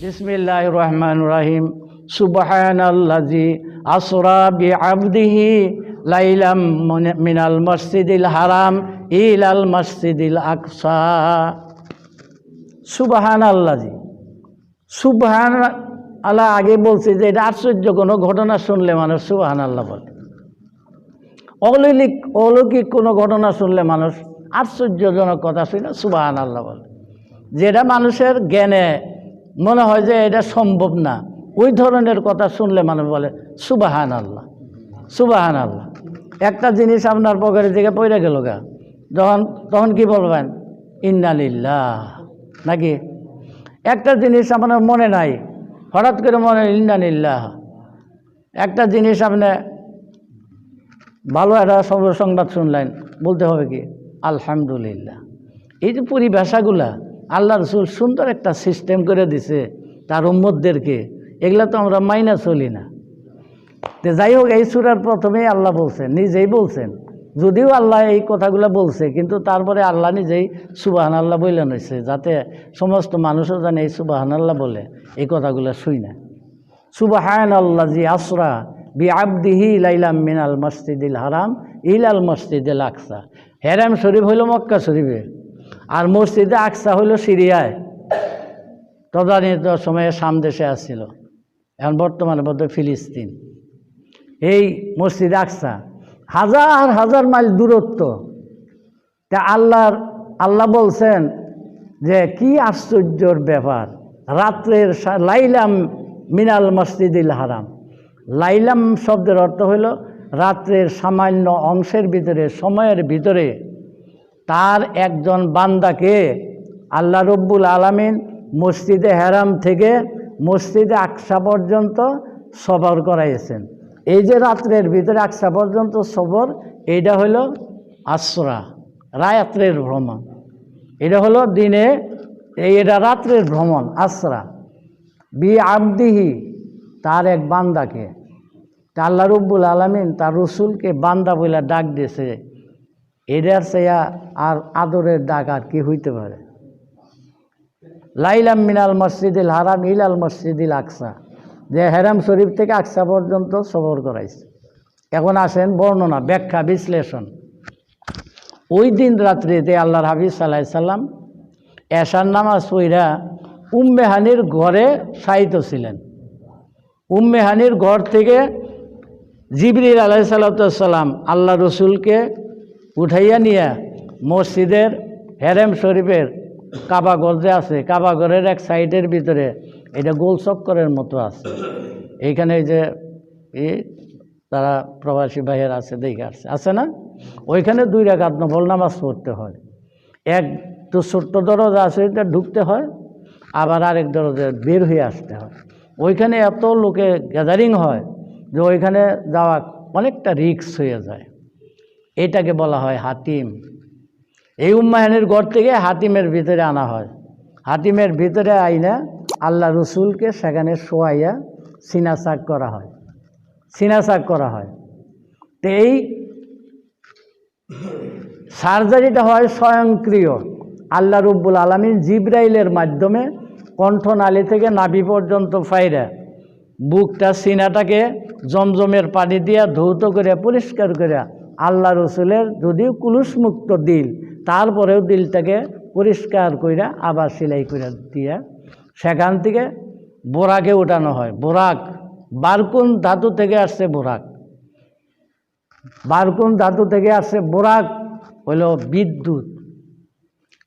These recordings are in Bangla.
বিসমিল্লাহির রহমানির রহিম। সুবহানাল্লাযী আসরা বিআবদিহি লাইলাম মিনাল মসজিদিল হারাম ইলাল মসজিদিল আকসা। সুবহানাল্লাযী, সুবহান আল্লাহ আগে বলছি যে এটা আশ্চর্য কোনো ঘটনা শুনলে মানুষ সুবহানাল্লাহ বলে। অলৌকিক কোনো ঘটনা শুনলে মানুষ আশ্চর্যজনক কথা শুনে সুবহানাল্লাহ বলে। যেটা মানুষের জ্ঞানে মনে হয় যে এটা সম্ভব না, ওই ধরনের কথা শুনলে মানুষ বলে সুবহানাল্লাহ, সুবহানাল্লাহ। একটা জিনিস আপনার পকেটের দিকে পড়ে গেল গা, তখন কি বলবেন? ইন্না লিল্লাহ। নাকি একটা জিনিস আপনার মনে নাই, হঠাৎ করে মনে ইন্না লিল্লাহ। একটা জিনিস আপনি ভালো একটা সংবাদ শুনলেন, বলতে হবে কি আলহামদুলিল্লাহ। এই যে পরিভাষাগুলা আল্লাহ রসুল সুন্দর একটা সিস্টেম করে দিছে তার উম্মতদেরকে, এগুলা তো আমরা মাইনা চলি না। তো যাই হোক, এই সূরার প্রথমেই আল্লাহ বলছেন, নিজেই বলছেন, যদিও আল্লাহ এই কথাগুলো বলছে কিন্তু তারপরে আল্লাহ নিজেই সুবহানাল্লাহ বললেন হয়েছে, যাতে সমস্ত মানুষও জানে এই সুবহানাল্লাহ বলে এই কথাগুলো শুই না। সুবহানাল্লাযী আসরা বিআবদিহি লাইলাম মিনাল মসজিদিল হারাম ইলাল মসজিদিল আকসা। হেরাম শরীফ হইল মক্কা শরীফে, আর মসজিদে আকসা হইল সিরিয়ায়। তদানীত সময়ে শাম দেশে আসছিল, এখন বর্তমানে বোধ হয় ফিলিস্তিন। এই মসজিদে আকসা হাজার হাজার মাইল দূরত্ব। তা আল্লাহ বলছেন যে কি আশ্চর্যর ব্যাপার, রাত্রের লাইলাম মিনাল মসজিদিল হারাম। লাইলাম শব্দের অর্থ হইল রাত্রের সামান্য অংশের ভিতরে, সময়ের ভিতরে তার একজন বান্দাকে আল্লাহ রব্বুল আলামিন মসজিদে হারাম থেকে মসজিদে আকসা পর্যন্ত সফর করাইছেন। এই যে রাত্রের ভিতরে আকসা পর্যন্ত সফর, এইটা হইল আসরা, রাত্রের ভ্রমণ। এটা হলো দিনে, এটা রাত্রের ভ্রমণ আসরা। বিআবদিহি, তার এক বান্দাকে। তা আল্লাহ রব্বুল আলামিন তার রসুলকে বান্দা বলে ডাক দিয়েছে। এটার চেয়ে আর আদরের ডাক আর কি হইতে পারে? লাইলাম মিনাল মসজিদিল হারাম ইলাল মসজিদিল আকসা, যে হেরাম শরীফ থেকে আকসা পর্যন্ত সফর করাইছে। এখন আসেন বর্ণনা, ব্যাখ্যা, বিশ্লেষণ। ওই দিন রাত্রিতে আল্লাহর হাবিব সাল্লাল্লাহু আলাইহি সাল্লাম এশার নামাজ পড়া উম্মে হানির ঘরে শায়িত ছিলেন। উম্মে হানির ঘর থেকে জিবরিল আলাইহিস সালাম আল্লাহ রসুলকে উঠাইয়া নিয়ে মসজিদের হেরেম শরীফের কাবাঘর যে আছে, কাবাঘরের এক সাইডের ভিতরে এটা গোল চক্করের মতো আছে। এইখানে যে তারা প্রবাসী ভাইয়ের আছে, দেখে আছে না, ওইখানে 2 রাকাত নফল নামাজ পড়তে হয়। এক তো ছোট্ট দরজা আছে, এটা ঢুকতে হয়, আবার আরেক দরজা বের হয়ে আসতে হয়। ওইখানে এত লোকে গ্যাদারিং হয় যে ওইখানে যাওয়া অনেকটা রিস্ক হয়ে যায়। এটাকে বলা হয় হাতিম। এই উম্মাহানের ঘর থেকে হাতিমের ভিতরে আনা হয়। হাতিমের ভিতরে আইনা আল্লাহ রসুলকে সেখানে শোয়াইয়া সিনাচাক করা হয়, সিনাচাক করা হয়। তো এই সার্জারিটা হয় স্বয়ংক্রিয়। আল্লাহ রব্বুল আলামিন জিবরাইলের মাধ্যমে কণ্ঠনালী থেকে নাভি পর্যন্ত ফাইরা বুকটা, সিনাটাকে জমজমের পানি দিয়া ধৌত করে পরিষ্কার করে আল্লাহ রসুলের যদিও কুলুষমুক্ত দিল, তারপরেও দিলটাকে পরিষ্কার কইরা আবার সেলাই করে দিয়া সেখান থেকে বোরাকে উঠানো হয়। বোরাক বারকুন ধাতু থেকে আসছে, বোরাক বারকুন ধাতু থেকে আসছে। বোরাক হইল বিদ্যুৎ।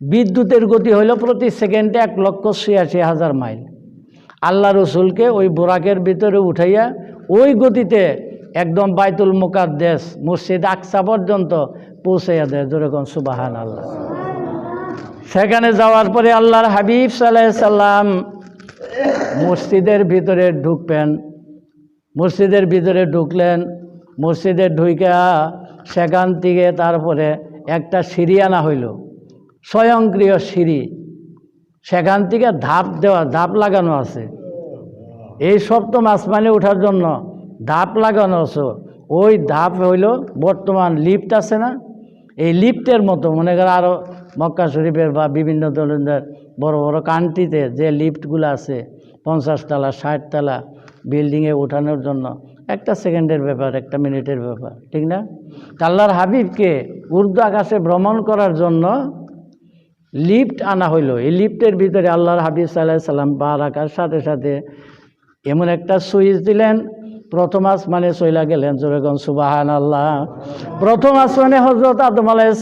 বিদ্যুতের গতি হইল প্রতি সেকেন্ডে 1,86,000 মাইল। আল্লাহ রসুলকে ওই বোরাকের ভিতরে উঠাইয়া ওই গতিতে একদম বাইতুল মুকাদ্দাস মসজিদ আকসা পর্যন্ত পৌঁছাইয়া দেয়। যেরকম সুবহানাল্লাহ। সেখানে যাওয়ার পরে আল্লাহর হাবিব সাল্লাল্লাহু আলাইহি সাল্লাম মসজিদের ভিতরে ঢুকবেন। মসজিদের ভিতরে ঢুকলেন, মসজিদে ঢুইকা সেখান থেকে তারপরে একটা সিঁড়ি আনা হইল, স্বয়ংক্রিয় সিঁড়ি। সেখান থেকে ধাপ লাগানো আছে। এই সপ্তম আসমানে ওঠার জন্য ধাপ লাগানো আছে। ওই ধাপ হইল বর্তমান লিফট আছে না, এই লিফটের মতো, মনে করেন আরও মক্কা শরীফের বা বিভিন্ন ধরনের বড় বড় কান্ট্রিতে যে লিফটগুলো আছে 50 তলা 60 তলা বিল্ডিংয়ে ওঠানোর জন্য একটা সেকেন্ডের ব্যাপার, একটা মিনিটের ব্যাপার, ঠিক না? আল্লাহর হাবিবকে উর্দু আকাশে ভ্রমণ করার জন্য লিফট আনা হইলো। এই লিফটের ভিতরে আল্লাহর হাবিব সাল্লাল্লাহু আলাইহি সাল্লাম পা রাখার সাথে সাথে এমন একটা সুইচ দিলেন, প্রথম আসমানে চইলা গেলেন। যেরকম সুবহানাল্লাহ। প্রথম আসমানে হযরত আদম আলাইহিস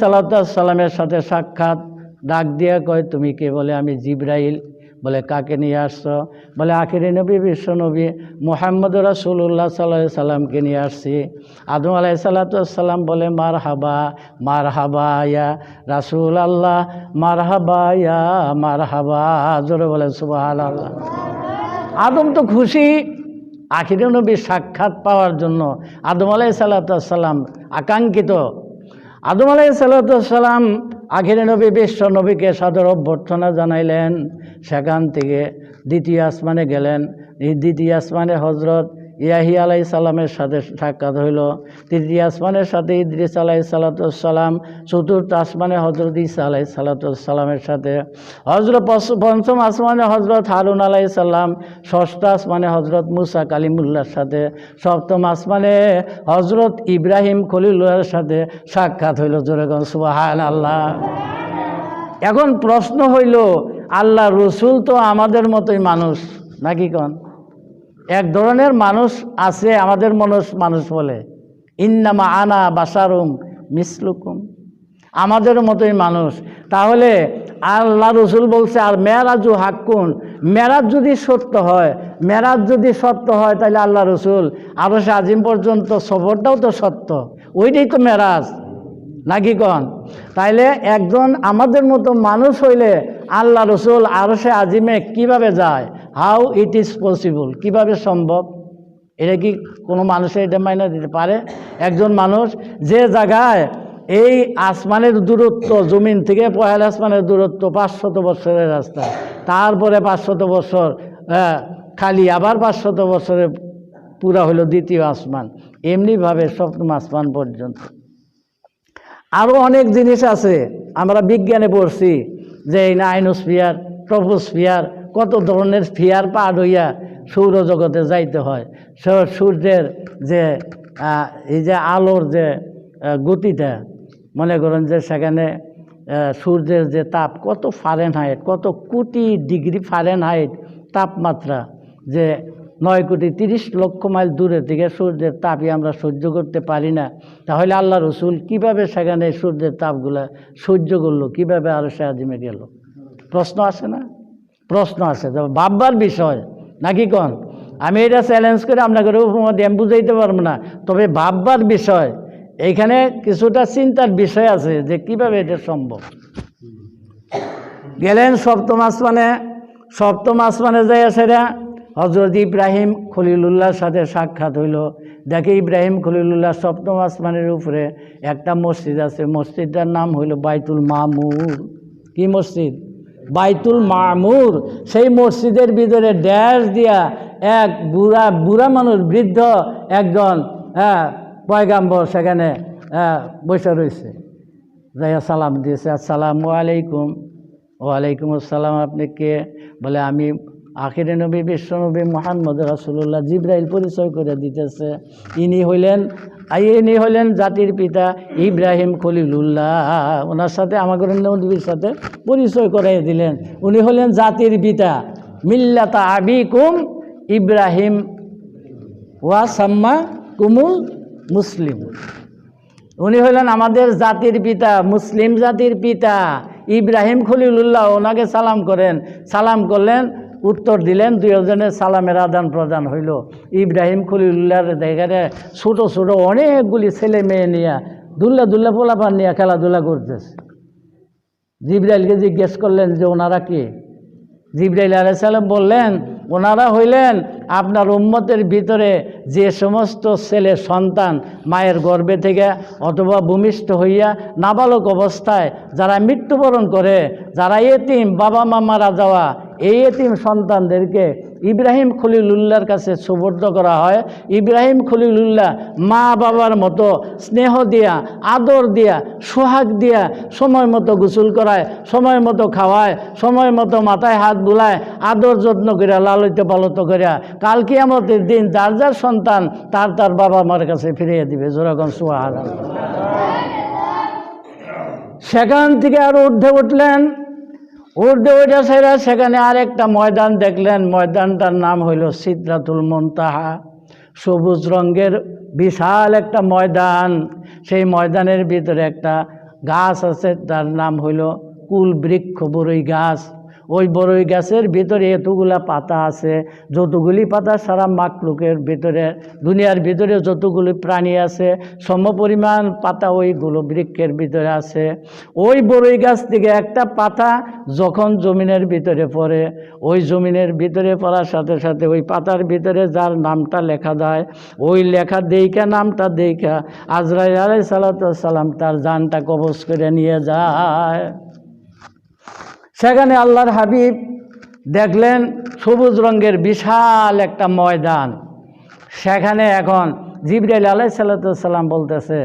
সালামের সাথে সাক্ষাৎ। ডাক দিয়ে কয়, তুমি কে? বলে, আমি জিবরাইল। বলে, কাকে নিয়ে আসছো? বলে, আখিরি নবী বিশ্ব নবী মুহাম্মদ রাসূলুল্লাহ সাল্লাল্লাহু আলাইহি সাল্লামকে নিয়ে আসছি। আদম আলাইহিস সালাম বলে, মারহাবা মারহাবা ইয়া রাসূল আল্লাহ, মারহাবা ইয়া মারহাবা। জোরে বলে সুবহানাল্লাহ। আদম তো খুশি আখিরি নবীর সাক্ষাৎ পাওয়ার জন্য। আদম আলাইহিস সালাম আকাঙ্ক্ষিত। আদম আলাইহিস সালাম আখিরি নবী বিশ্ব নবীকে সাদর অভ্যর্থনা জানাইলেন। সেখান থেকে দ্বিতীয় আসমানে গেলেন। এই দ্বিতীয় আসমানে হজরত ইয়াহিয়া আলাইহিস সালামের সাথে সাক্ষাৎ হইল। তৃতীয় আসমানের সাথে ইদ্রিস আলাইহিস সালাম। চতুর্থ আসমানে হজরত ঈসা আলাইহিস সালামের সাথে। হজরত পঞ্চম আসমানে হজরত হারুন আলাইহিস সালাম। ষষ্ঠ আসমানে হজরত মুসা কালিমুল্লাহর সাথে। সপ্তম আসমানে হজরত ইব্রাহিম খলিলুল্লাহর সাথে সাক্ষাৎ হইল। জোরে কোন সুবহানাল্লাহ। এখন প্রশ্ন হইল, আল্লাহ রসুল তো আমাদের মতোই মানুষ নাকি? কোন এক ধরনের মানুষ আছে আমাদের মানুষ বলে, ইন্নামা আনা বাশারুম মিসলুকুম, আমাদের মতোই মানুষ। তাহলে আল্লাহ রসুল বলছে আর মেরাজু হাক্কুন, মেরাজ যদি সত্য হয় তাহলে আল্লাহ রসুল আরশে আজিম পর্যন্ত সফরটাও তো সত্য, ওইটাই তো মেরাজ নাকি? কন তাইলে একজন আমাদের মতো মানুষ হইলে আল্লাহ রসুল আরশে আজিমে কিভাবে যায়? হাউ ইট ইজ পসিবল, কিভাবে সম্ভব? এটা কি কোনো মানুষের এটা মাইনা দিতে পারে? একজন মানুষ যে জায়গায় এই আসমানের দূরত্ব, জমিন থেকে পহেলা আসমানের দূরত্ব 500 বছরের রাস্তা, তারপরে 500 বছর খালি, আবার 500 বছরে পুরা হলো দ্বিতীয় আসমান, এমনিভাবে সপ্তম আসমান পর্যন্ত। আরও অনেক জিনিস আছে, আমরা বিজ্ঞানে পড়ছি যে এই আইনোস্ফিয়ার, ট্রপোস্ফিয়ার, কত ধরনের স্ফিয়ার পার হইয়া সৌরজগতে যাইতে হয়। সূর্যের যে এই যে আলোর যে গতিটা, মনে করেন যে সেখানে সূর্যের যে তাপ কত ফারেনহাইট, কত কোটি ডিগ্রি ফারেনহাইট তাপমাত্রা, যে 9,30,00,000 মাইল দূরে থেকে সূর্যের তাপই আমরা সহ্য করতে পারি না। তাহলে আল্লাহ রসুল কীভাবে সেখানে সূর্যের তাপগুলা সহ্য করলো, কীভাবে আরশে আজিমে গেল? প্রশ্ন আসে না? প্রশ্ন আসে, ভাববার বিষয় নাকি? কন আমি এটা চ্যালেঞ্জ করে আপনাকে আমি বুঝাইতে পারবো না, তবে ভাববার বিষয়। এইখানে কিছুটা চিন্তার বিষয় আছে যে কিভাবে এটা সম্ভব। গেলেন সপ্তম আসমানে যাই সেটা হজরত ইব্রাহিম খলিলুল্লাহর সাথে সাক্ষাৎ হইল। দেখে ইব্রাহিম খলিলুল্লাহ সপ্তম আসমানের উপরে একটা মসজিদ আছে, মসজিদটার নাম হইল বাইতুল মামুর। কি মসজিদ? বাইতুল মামুর। সেই মসজিদের ভিতরে ড্যাশ দিয়া এক বুড়া মানুষ, বৃদ্ধ একজন পয়গাম্বর সেখানে বসে রয়েছে। যাইয়া সালাম দিয়েছে, আসসালামু আলাইকুম। ওয়ালাইকুম আসসালাম, আপনি কে? বলে, আমি আখিরে নবী বিশ্ব নবী মুহাম্মদ রাসূলুল্লাহ। জিবরাইল পরিচয় করে দিতেছে, ইনি হইলেন জাতির পিতা ইব্রাহিম খলিলুল্লাহ। ওনার সাথে আমাদের নবীর সাথে পরিচয় করাই দিলেন। উনি হলেন জাতির পিতা, মিল্লাতা আবিকুম ইব্রাহিম ওয়া সাম্মা কুমুল মুসলিম। উনি হলেন আমাদের জাতির পিতা, মুসলিম জাতির পিতা ইব্রাহিম খলিলুল্লাহ। ওনাকে সালাম করেন। সালাম করলেন, উত্তর দিলেন, দুজনের সালামের আদান প্রদান হইল। ইব্রাহিম খলিলুল্লাহর জায়গায় ছোট ছোট অনেকগুলি ছেলে মেয়ে নিয়ে দুল্লা পোলাপান নিয়ে খেলাধুলা করতেছে। জিবরাইলকে জিজ্ঞেস করলেন যে ওনারা কে? জিবরাইল আলাইহিস সালাম বললেন, ওনারা হইলেন আপনার উম্মতের ভিতরে যে সমস্ত ছেলে সন্তান মায়ের গর্ভে থেকে অথবা ভূমিষ্ঠ হইয়া নাবালক অবস্থায় যারা মৃত্যুবরণ করে, যারা এতিম, বাবা মা মারা যাওয়া, এই এতিম সন্তানদেরকে ইব্রাহিম খলিলুল্লাহর কাছে সুবর্দ করা হয়। ইব্রাহিম খলিলুল্লাহ মা বাবার মতো স্নেহ দিয়া, আদর দিয়া, সোহাগ দিয়া সময় মতো গোসল করায়, সময় মতো খাওয়ায়, সময় মতো মাথায় হাত বুলায়, আদর যত্ন করিয়া লালিত পালিত করিয়া কাল কিয়ামতের দিন যার যার সন্তান তার তার বাবা মার কাছে ফিরিয়ে দিবে। যেরকম সুবহানাল্লাহ। সেখান থেকে আর ঊর্ধ্বে উঠলেন। ঊর্ধ্বে উঠে সেখানে আরেকটা ময়দান দেখলেন। ময়দানটার নাম হইল সিদরাতুল মুনতাহা। সবুজ রঙের বিশাল একটা ময়দান। সেই ময়দানের ভিতরে একটা গাছ আছে, তার নাম হইল কুল বৃক্ষ, বড়ই গাছ। ওই বড়ই গাছের ভিতরে এতগুলা পাতা আছে, যতগুলি পাতা সারা মাকলুকের ভিতরে, দুনিয়ার ভিতরে যতগুলি প্রাণী আছে সমপরিমাণ পাতা ওইগুলো বৃক্ষের ভিতরে আছে। ওই বড়ই গাছ থেকে একটা পাতা যখন জমিনের ভিতরে পড়ে, ওই জমিনের ভিতরে পড়ার সাথে সাথে ওই পাতার ভিতরে যার নামটা লেখা যায়, ওই লেখা দেইখা, নামটা দেইখা আজরাইল আলাইহিস সালাতু ওয়াস সালাম তার জানটা কবজ করে নিয়ে যায়। সেখানে আল্লাহর হাবিব দেখলেন সবুজ রঙের বিশাল একটা ময়দান। সেখানে এখন জিবরাইল আলাইহিস সালাতু ওয়াস সালাম বলতেছে,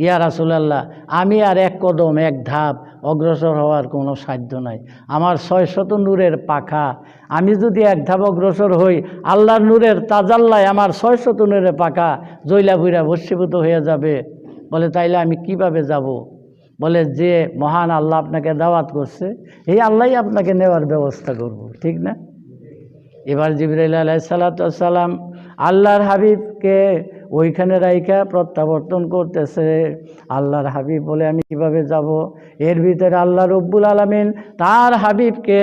ইয়া রাসূলুল্লাহ, আমি আর এক কদম এক ধাপ অগ্রসর হওয়ার কোনো সাধ্য নাই। আমার 600 নূরের পাখা, আমি যদি এক ধাপ অগ্রসর হই, আল্লাহর নূরের তাজাল্লায় আমার 600 নূরের পাখা জৈলা বুইরা ভস্মীভূত হয়ে যাবে। বলে তাইলে আমি কিভাবে যাব? বলে যে মহান আল্লাহ আপনাকে দাওয়াত করছে, এই আল্লাহই আপনাকে নেওয়ার ব্যবস্থা করব, ঠিক না? এবার জিবরাইল আলাইহিস সালাতু ওয়াস সালাম আল্লাহর হাবিবকে ওইখানে রাইখা প্রত্যাবর্তন করতেছে। আল্লাহর হাবিব বলে আমি কিভাবে যাব? এর ভিতরে আল্লাহ রব্বুল আলামিন তার হাবিবকে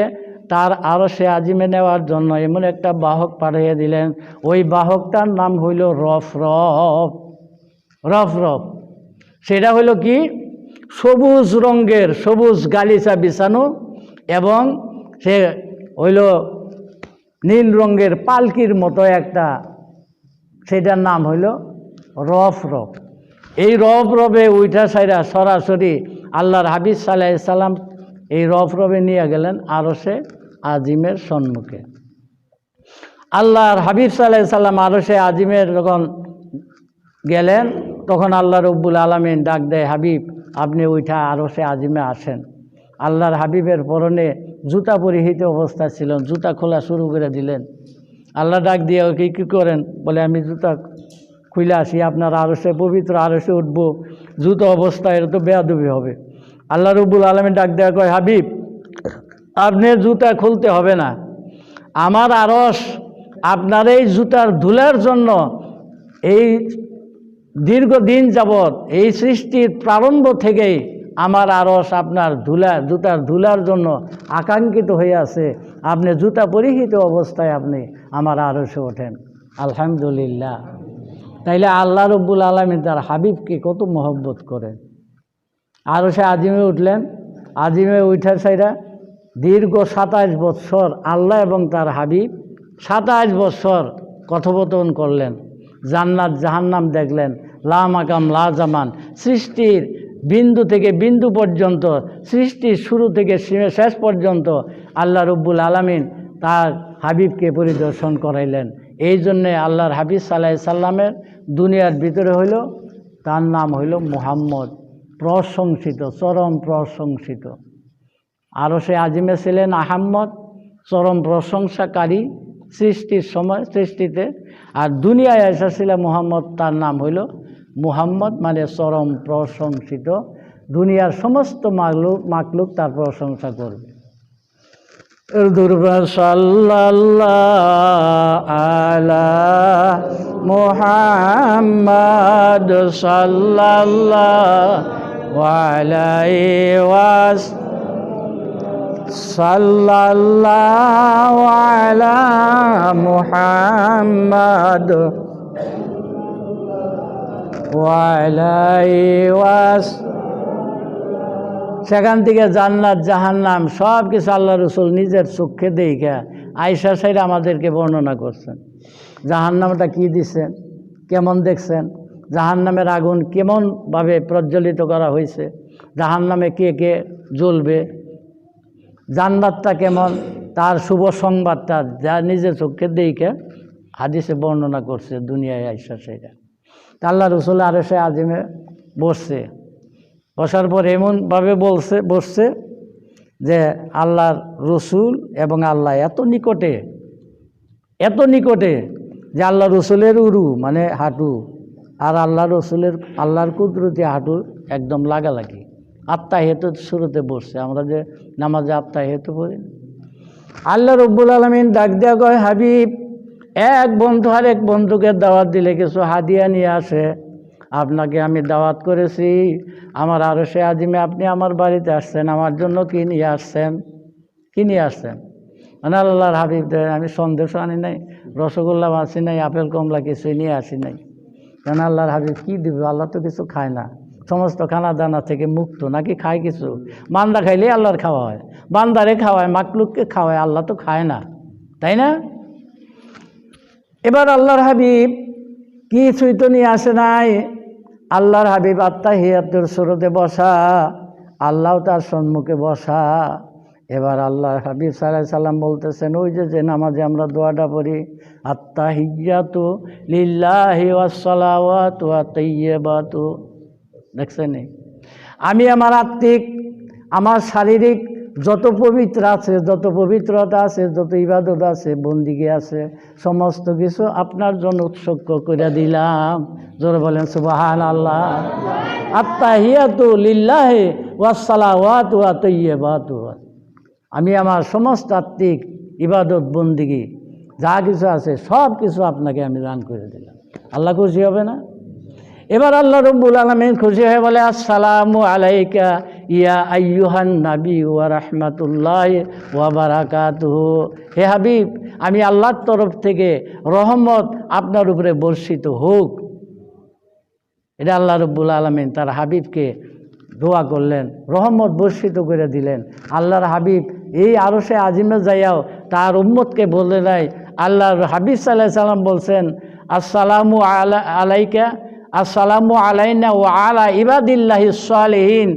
তার আরশে আজিমে নেওয়ার জন্য এমন একটা বাহক পাঠিয়ে দিলেন। ওই বাহকটার নাম হইল রফরফ। রফরফ সেটা হইল কি? সবুজ রঙের, সবুজ গালিচা বিছানো, এবং সে হইল নীল রঙের পালকির মতো একটা, সেটার নাম হইল রফরফ। এই রফরফে উইঠা সাইরা সরাসরি আল্লাহর হাবিব সাল্লাল্লাহু আলাইহি সাল্লাম এই রফরফে নিয়ে গেলেন আরশে আজিমের সম্মুখে। আল্লাহর হাবিব সাল্লাল্লাহু আলাইহি সাল্লাম আরশে আজিমের যখন গেলেন, তখন আল্লাহ রব্বুল আলামিন ডাক দেয়, হাবিব আপনি উঠা আরশে আজিমে আসেন। আল্লাহর হাবিবের পরনে জুতা পরিহিত অবস্থা ছিল, জুতা খোলা শুরু করে দিলেন। আল্লাহ ডাক দিয়ে ওকে কী করেন? বলে আমি জুতা খুলে আসি, আপনার আরশে পবিত্র আরশে উঠবো, জুতা অবস্থায় এটা তো বেয়াদবি হবে। আল্লাহ রব্বুল আলামিন ডাক দেওয়া কয়, হাবিব আপনি জুতা খুলতে হবে না, আমার আরশ আপনার এই জুতার ধুলার জন্য এই দীর্ঘদিন যাবৎ এই সৃষ্টির প্রারম্ভ থেকেই আমার আরশ আপনার জুতার ধুলার জন্য আকাঙ্ক্ষিত হয়ে আছে। আপনি জুতা পরিহিত অবস্থায় আপনি আমার আরশে ওঠেন। আলহামদুলিল্লাহ। তাইলে আল্লাহ রব্বুল আলামিন তার হাবিবকে কত মহব্বত করেন। আরশে আজিমে উঠলেন। আজিমে উঠার সাইরা দীর্ঘ 27 বৎসর আল্লাহ এবং তার হাবিব 27 বৎসর কথোপকথন করলেন। জান্নাত জাহান্নাম দেখলেন, লা মাকাম লা জামান, সৃষ্টির বিন্দু থেকে বিন্দু পর্যন্ত, সৃষ্টির শুরু থেকে শেষ পর্যন্ত আল্লাহ রব্বুল আলামিন তার হাবিবকে পরিদর্শন করাইলেন। এই জন্যে আল্লাহর হাবিব সাল্লাল্লাহু আলাইহি সাল্লামের দুনিয়ার ভিতরে হইল, তার নাম হইল মুহাম্মদ, প্রশংসিত, চরম প্রশংসিত। আরশে আজিমে ছিলেন আহম্মদ, চরম প্রশংসাকারী সৃষ্টির সময়, সৃষ্টিতে। আর দুনিয়ায় এসেছিল মুহাম্মদ, তার নাম হইল মুহাম্মদ, মানে চরম প্রশংসিত। দুনিয়ার সমস্ত মাকলুক তার প্রশংসা করবে। সাল্লাল্লাহু আলা মুহাম্মদ সাল্লাল্লাহু আলাইহি ওয়াসাল্লাম, সাল্লাল্লাহু আলা মুহাম্মদ ওয়া আলাইহি ওয়াসাল্লাম। সেখান থেকে জান্নাত জাহান্নাম সব কিছু আল্লাহ রসুল নিজের চোখে দেখা আয়েশা সাইরা আমাদেরকে বর্ণনা করছেন। জাহান্নামটা কি দিচ্ছেন, কেমন দেখছেন, জাহান্নামের আগুন কেমনভাবে প্রজ্বলিত করা হয়েছে, জাহান্নামে কে কে জ্বলবে, জান্নাতটা কেমন, তার শুভ সংবাদটা যা নিজের চোখে দেখে হাদিসে বর্ণনা করছে দুনিয়ায় আইসা সেটা। তা আল্লাহ রসুল আরশে আজিমে বসছে, বসার পর এমনভাবে বসছে যে আল্লাহর রসুল এবং আল্লাহ এত নিকটে যে আল্লাহ রসুলের উরু মানে হাঁটু আর আল্লাহর কুদরতি হাঁটু একদম লাগালাগি। আত্মাহিয়াত শুরুতে বসছে, আমরা যে নামাজে আত্মাহিয়াত পড়ি। আল্লাহ রব্বুল আলামিন ডাক দেয়া কয়, হাবিব এক বন্ধু আর এক বন্ধুকে দাওয়াত দিলে কিছু হাদিয়া নিয়ে আসে। আপনাকে আমি দাওয়াত করেছি, আমার আরশে আজিমে আপনি আমার বাড়িতে আসছেন, আমার জন্য কি নিয়ে আসছেন? মানে আল্লাহর হাবিব, আমি সন্দেশ আনি নাই, রসগোল্লা আসি নাই, আপেল কমলা কিছুই নিয়ে আসি নাই। কেন আল্লাহর হাবিব কী দিবে? আল্লাহ তো কিছু খায় না, সমস্ত খানা দানা থেকে মুক্ত। নাকি খায় কিছু? বান্দা খাইলেই আল্লাহর খাওয়া হয়, বান্দারে খাওয়ায়, মাকলুককে খাওয়ায়, আল্লাহ তো খায় না, তাই না? এবার আল্লাহর হাবিব কিছুই তো নিয়ে আসে নাই। আল্লাহর হাবিব আত্তাহিয়াতুর শুরুতে বসা, আল্লাহ তার সম্মুখে বসা। এবার আল্লাহর হাবিব সাল্লাল্লাহু আলাইহি সাল্লাম বলতেছেন, ওই যে নামাজে আমরা দোয়াটা পড়ি, আত্তাহিয়াতু লিল্লাহি ওয়াস সালাওয়াতু ওয়াত তাইয়্যিবাতু, দেখছেন? আমি আমার আত্মিক, আমার শারীরিক যত পবিত্রতা আছে, যত ইবাদত আছে, বন্দিগি আছে, সমস্ত কিছু আপনার জন্য উৎসর্গ করে দিলাম। জোরে বলেন সুবহানাল্লাহ। আত্তাহিয়াতু লিল্লাহি ওয়াস সালাওয়াতু ওয়াত তাইয়্যিবাতু, আমি আমার সমস্ত আত্মিক ইবাদত বন্দিগি যা কিছু আছে সব কিছু আপনাকে আমি দান করে দিলাম। আল্লাহ খুশি হবে না? এবার আল্লাহ রব্বুল আলামিন খুশি হয়ে বলে, আসসালামু আলাইকা ইয়া আইয়ুহান নবী ওয়া রাহমাতুল্লাহি ওয়া বারাকাতুহু। হে হাবিব, আমি আল্লাহর তরফ থেকে রহমত আপনার উপরে বর্ষিত হোক। এটা আল্লাহ রব্বুল আলামিন তার হাবিবকে দোয়া করলেন, রহমত বর্ষিত করে দিলেন। আল্লাহর হাবিব এই আরশে আজিমে যাইয়াও তার উম্মতকে বলে নাই। আল্লাহর হাবিব সাল্লাল্লাহু আলাইহি সাল্লাম বলছেন, আসসালামু আলাইকা, আসসালামু আলাইনা ওয়া আলা ইবাদিল্লাহিস সালিহিন।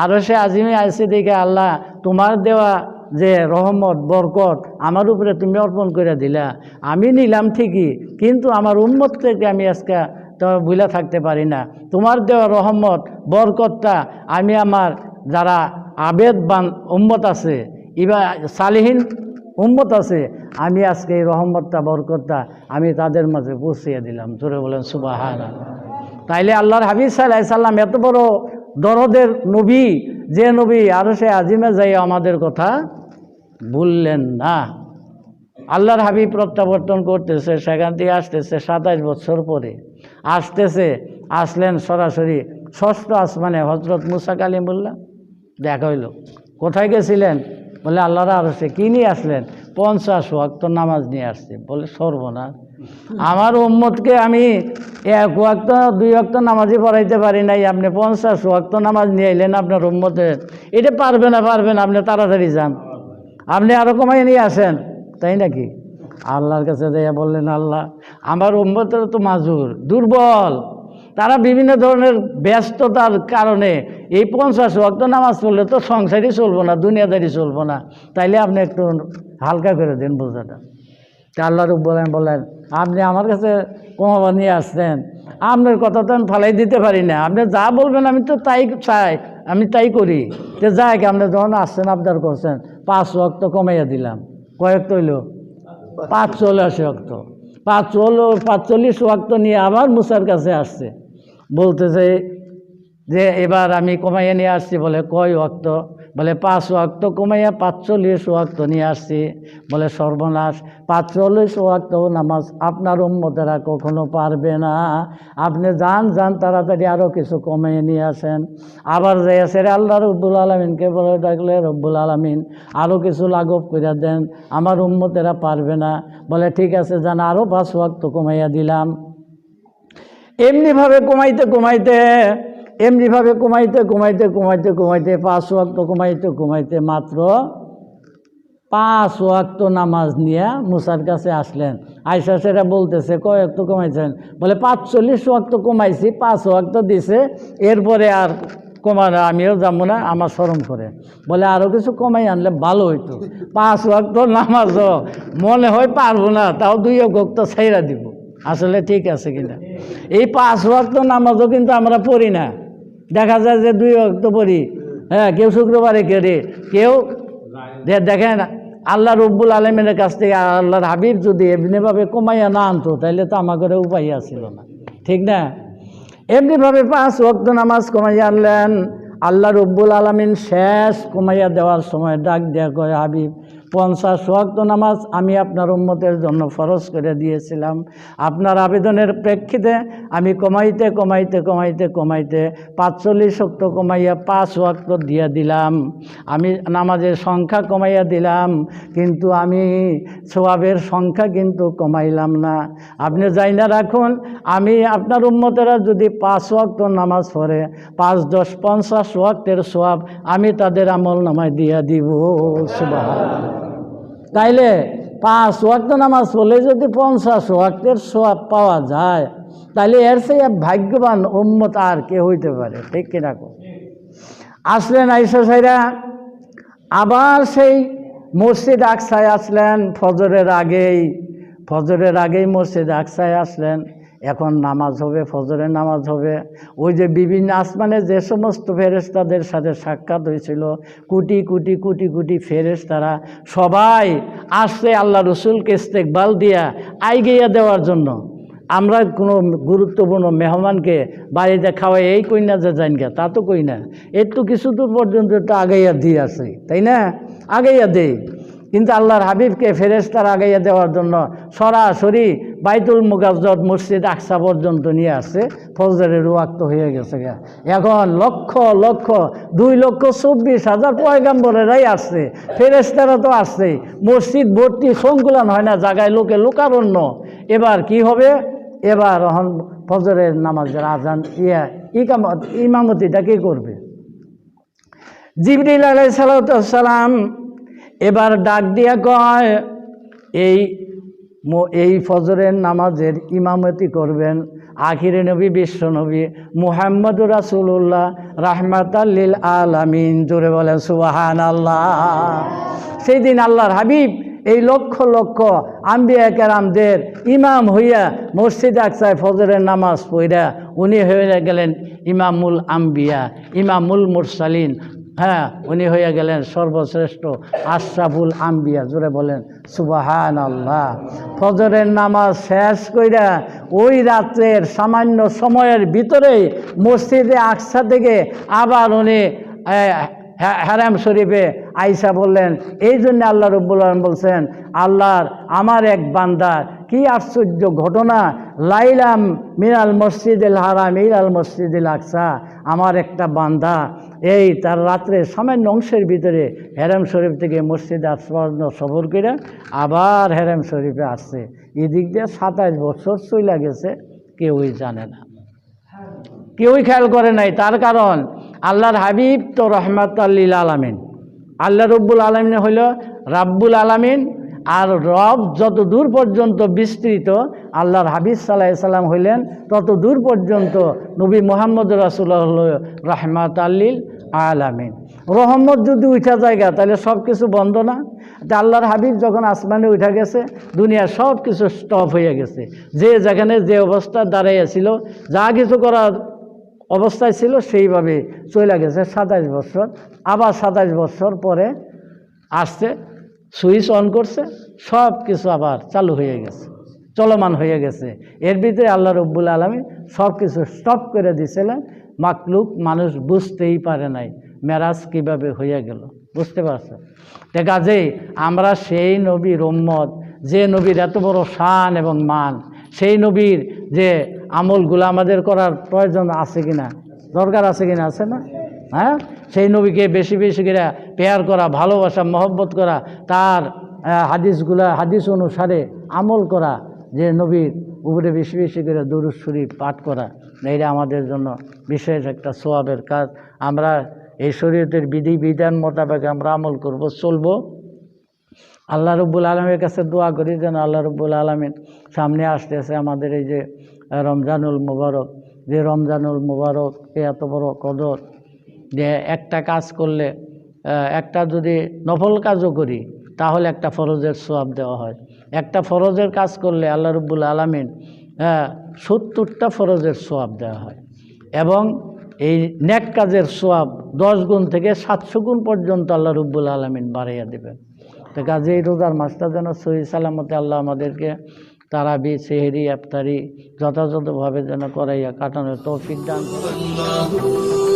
আরশে আজিমে আইসে দেখে আল্লাহ তোমার দেওয়া যে রহমত বরকত আমার উপরে তুমি অর্পণ করে দিলা। আমি নিলাম ঠিকই, কিন্তু আমার উম্মত থেকে আমি আজকে তোমার ভুলে থাকতে পারি না। তোমার দেওয়া রহমত বরকতটা আমি আমার যারা আবেদবান উম্মত আছে, সালিহীন উম্মত আছে, আমি আজকে এই রহমতটা বরকতটা আমি তাদের মাঝে পৌঁছিয়ে দিলাম। জোরে বলেন সুবহানাল্লাহ। তাইলে আল্লাহর হাবিব সাল্লাল্লাহু আলাইহি সাল্লাম এত বড় দরদের নবী, যে নবী আরশে আজিমে যাই আমাদের কথা বললেন না। আল্লাহর হাবিব প্রত্যাবর্তন করতেছে, সেখান থেকে আসতেছে 27 বছর পরে আসলেন সরাসরি ষষ্ঠ আসমানে। হযরত মুসা কালিমুল্লাহ দেখা হইল। কোথায় গেছিলেন? বলে আল্লাহর আরশে। কি নিয়ে আসলেন? 50 ওয়াক্ত নামাজ নিয়ে আসছে। বলে সর্বনাশ, আমার উম্মতকে আমি 1 ওয়াক্ত 2 ওয়াক্ত নামাজই পড়াইতে পারি নাই, আপনি 50 ওয়াক্ত নামাজ নিয়ে এলেন আপনার উম্মতের। এটা পারবে না, আপনি তাড়াতাড়ি যান, আপনি আরো কমাই নিয়ে আসেন, তাই নাকি? আল্লাহর কাছে যাইয়া বললেন, আল্লাহ আমার উম্মতের তো মাজুর, দুর্বল, তারা বিভিন্ন ধরনের ব্যস্ততার কারণে এই 50 ওয়াক্ত নামাজ পড়লে তো সংসারই চলবো না, দুনিয়াদারি চলবো না, তাইলে আপনি একটু হালকা করে দেন বোঝাটা। তা আল্লাহ রব্বুল আলামিন বলেন, আপনি আমার কাছে কমাবা নিয়ে আসছেন, আপনার কথা তো আমি ফালাই দিতে পারি না, আপনি যা বলবেন আমি তো তাই চাই, আমি তাই করি। তো যাই, আপনি যখন আসছেন আবদার করছেন, 5 ওয়াক্ত কমাইয়া দিলাম। কয়েকটা হইল? 45 ওয়াক্ত। 45 ওয়াক্ত নিয়ে আবার মুসার কাছে আসছে, বলতেছে যে এবার আমি কমাইয়া নিয়ে আসছি। বলে কয় ওয়াক্ত? বলে 5 ওয়াক্ত কমাইয়া 45 ওয়াক্ত নিয়ে আসছি। বলে সর্বনাশ, 45 ওয়াক্ত নামাজ আপনার উম্মতেরা কখনো পারবে না, আপনি যান তাড়াতাড়ি আরও কিছু কমাইয়ে নিয়ে আসেন। আবার যাই আসে আল্লাহ রব্বুল আলমিনকে বলে ডাকলে, রব্বুল আলমিন আরও কিছু লাঘব করে দেন, আমার উম্মতেরা পারবে না। বলে ঠিক আছে, যান, আরও 5 ওয়াক্ত কমাইয়া দিলাম। এমনিভাবে কমাইতে 5 ওয়াক্ত কমাইতে মাত্র 5 ওয়াক্ত নামাজ নিয়ে মুসার কাছে আসলেন। আয়সা সেটা বলতেছে, কয় ওয়াক্ত কমাইছেন? বলে 45 ওয়াক্ত কমাইছি, 5 ওয়াক্ত দিছে, এরপরে আর কমানো, আমিও যাবো না, আমার শরম করে। বলে আরও কিছু কমাই আনলে ভালো হইতো, 5 ওয়াক্ত নামাজও মনে হয় পারবো না, তাও 2 ওয়াক্ত ছাইরা দিব। আসলে ঠিক আছে কিনা? এই 5 ওয়াক্ত নামাজও কিন্তু আমরা পড়ি না, দেখা যায় যে 2 ওয়াক্ত পড়ি। হ্যাঁ, কেউ শুক্রবারে করে, কেউ দেখেন আল্লাহ রব্বুল আলমিনের কাছ থেকে আল্লাহর হাবিব যদি এমনিভাবে কমাইয়া না আনতো তাহলে তো আমাদের উপায় আসছিল না, ঠিক না? এমনিভাবে 5 ওয়াক্ত নামাজ কমাইয়া আনলেন। আল্লাহ রব্বুল আলমিন শেষ কমাইয়া দেওয়ার সময় ডাক দেয়া কয়, হাবিব 50 ওয়াক্ত নামাজ আমি আপনার উম্মতের জন্য ফরজ করে দিয়েছিলাম। আপনার আবেদনের প্রেক্ষিতে আমি কমাইতে 45 ওয়াক্ত কমাইয়া 5 ওয়াক্ত দিয়ে দিলাম। আমি নামাজের সংখ্যা কমাইয়া দিলাম, কিন্তু আমি সওয়াবের সংখ্যা কিন্তু কমাইলাম না। আপনি যাই না রাখুন, আমি আপনার উম্মতেরা যদি 5 ওয়াক্ত নামাজ পড়ে 5, 10, 50 ওয়াক্তের সওয়াব আমি তাদের আমল নামায় দিয়ে দিব। সুবহানাল্লাহ। তাইলে 5 ওয়াক্ত নামাজ পড়লে যদি 50 ওয়াক্তের সওয়াব পাওয়া যায়, তাইলে এর চেয়ে ভাগ্যবান উম্মত আর কে হইতে পারে, ঠিক কিনা? আসলেন আইসা সাইরা আবার সেই মসজিদ আকসায় আসলেন ফজরের আগেই মসজিদ আকসায় আসলেন। এখন নামাজ হবে, ফজরের নামাজ হবে। ওই যে বিভিন্ন আসমানে যে সমস্ত ফেরেশতাদের সাথে সাক্ষাৎ হয়েছিল, কোটি কোটি কোটি কোটি ফেরেশতারা সবাই আসছে আল্লাহ রসুলকে ইস্তেকবাল দিয়া আইগিয়া দেওয়ার জন্য। আমরা কোনো গুরুত্বপূর্ণ মেহমানকে বাড়িতে খাওয়াই এই কই না যে যাইন গা, তা তো কই না, একটু কিছু দূর পর্যন্ত একটু আগাইয়া দিয়ে আসে, তাই না? আগাইয়া দেই। কিন্তু আল্লাহর হাবিবকে ফেরেশতারা আগাইয়া দেওয়ার জন্য সরাসরি বাইতুল মুকাদ্দাস মসজিদ আকসা পর্যন্ত নিয়ে আসছে। ফজরের ওয়াক্ত হয়ে গেছে। এখন লক্ষ লক্ষ 2,24,000 পয়গাম্বরেরাই আসছে, ফেরেশতারা তো আসছে। মসজিদ ভর্তি, সংকুলান হয় না, জায়গায় লোকে লোকারণ্য। এবার কি হবে? এবার ফজরের নামাজের আজান ইমামতিটা কে করবে? জিবরিল আলাইহিস সালাম এবার ডাক দিয়া কয়, এই ফজরের নামাজের ইমামতি করবেন আখিরে নবী, বিশ্ব নবী মুহাম্মদুর রাসূলুল্লাহ রাহমাতাল লিল আলামিন। জোরে বলেন সুবহানাল্লাহ। সেই দিন আল্লাহর হাবিব এই লক্ষ লক্ষ আম্বিয়া কেরামদের ইমাম হইয়া মসজিদ আকসায় ফজরের নামাজ পড়া উনি হয়ে গেলেন ইমামুল আম্বিয়া, ইমামুল মুরসালিন। হ্যাঁ, উনি হয়ে গেলেন সর্বশ্রেষ্ঠ আশরাফুল আম্বিয়া। জোরে বলেন সুবহানাল্লাহ। ফজরের নামাজ শেষ কইরা ওই রাত্রের সামান্য সময়ের ভিতরেই মসজিদে আকসা থেকে আবার উনি হারাম শরীফে আইসা বললেন। এই জন্য আল্লাহ রব্বুল আলামিন বলছেন, আল্লাহর আমার এক বান্দার কি আশ্চর্য ঘটনা, লাইলাম মিনাল মসজিদুল হারাম ইলাল মসজিদুল আকসা। আমার একটা বান্দা এই তার রাত্রে সামান্য অংশের ভিতরে হেরাম শরীফ থেকে মসজিদে আকসা সফর করে আবার হেরাম শরীফে আসছে। এদিক দিয়ে 27 বছর চলে গেছে, কেউই জানে না, কেউই খেয়াল করে নাই। তার কারণ আল্লাহর হাবিব তো রহমাতাল লিল আলামিন, আল্লাহ রব্বুল আলামিন হইল রাব্বুল আলামিন। আর রব যত দূর পর্যন্ত বিস্তৃত, আল্লাহর হাবিব সাল্লাল্লাহু আলাইহি সাল্লাম হইলেন তত দূর পর্যন্ত নবী মুহাম্মদ রাসূলুল্লাহ হল রহমাতাল লিল আলামিন। রহমত যদি উঠা জায়গা তাহলে সব কিছু বন্ধ না? আল্লাহর হাবিব যখন আসমানে উঠা গেছে, দুনিয়ার সব কিছু স্টপ হয়ে গেছে। যে যেখানে যে অবস্থা দাঁড়াইয়াছিল, যা কিছু করার অবস্থায় ছিল সেইভাবে চলে গেছে 27 বছর। আবার 27 বছর পরে আসছে, সুইচ অন করছে, সব কিছু আবার চালু হয়ে গেছে, চলমান হয়ে গেছে। এর ভিতরে আল্লাহ রব্বুল আলামিন সব কিছু স্টপ করে দিয়েছিলেন। মাকলুক মানুষ বুঝতেই পারে নাই মেরাজ কিভাবে হয়ে গেল, বুঝতে পারছে? কাজেই আমরা সেই নবীর উম্মত, যে নবীর এত বড় শান এবং মান, সেই নবীর যে আমলগুলো আমাদের করার প্রয়োজন আছে কিনা, দরকার আছে কিনা, আছে না? হ্যাঁ, সেই নবীকে বেশি বেশি করে পেয়ার করা, ভালোবাসা, মহব্বত করা, তার হাদিস অনুসারে আমল করা, যে নবীর উপরে বেশি বেশি করে দুরূদ শরীফ পাঠ করা, এইটা আমাদের জন্য বিশেষ একটা সওয়াবের কাজ। আমরা এই শরীয়তের বিধি বিধান মোতাবেক আমরা আমল করব, চলব। আল্লাহ রব্বুল আলমীর কাছে দোয়া করি যেন আল্লাহ রব্বুল আলমিন সামনে আসতেছে আমাদের এই যে রমজানুল মুবারক, যে রমজানুল মুবারক এত বড় কদর, যে একটা কাজ করলে একটা যদি নফল কাজও করি তাহলে একটা ফরজের সওয়াব দেওয়া হয়। একটা ফরজের কাজ করলে আল্লাহ রাব্বুল আলামিন 70টা ফরজের সওয়াব দেওয়া হয় এবং এই নেক কাজের সওয়াব 10 গুণ থেকে 700 গুণ পর্যন্ত আল্লাহ রাব্বুল আলামিন বাড়াইয়া দেবেন। তো কাজে এই রোজার মাসটা যেন সহি সালামতে আল্লাহ আমাদেরকে তারাবি, সেহরি, ইফতারি যথাযথভাবে যেন করাইয়া কাটানোর তৌফিক দান করেন।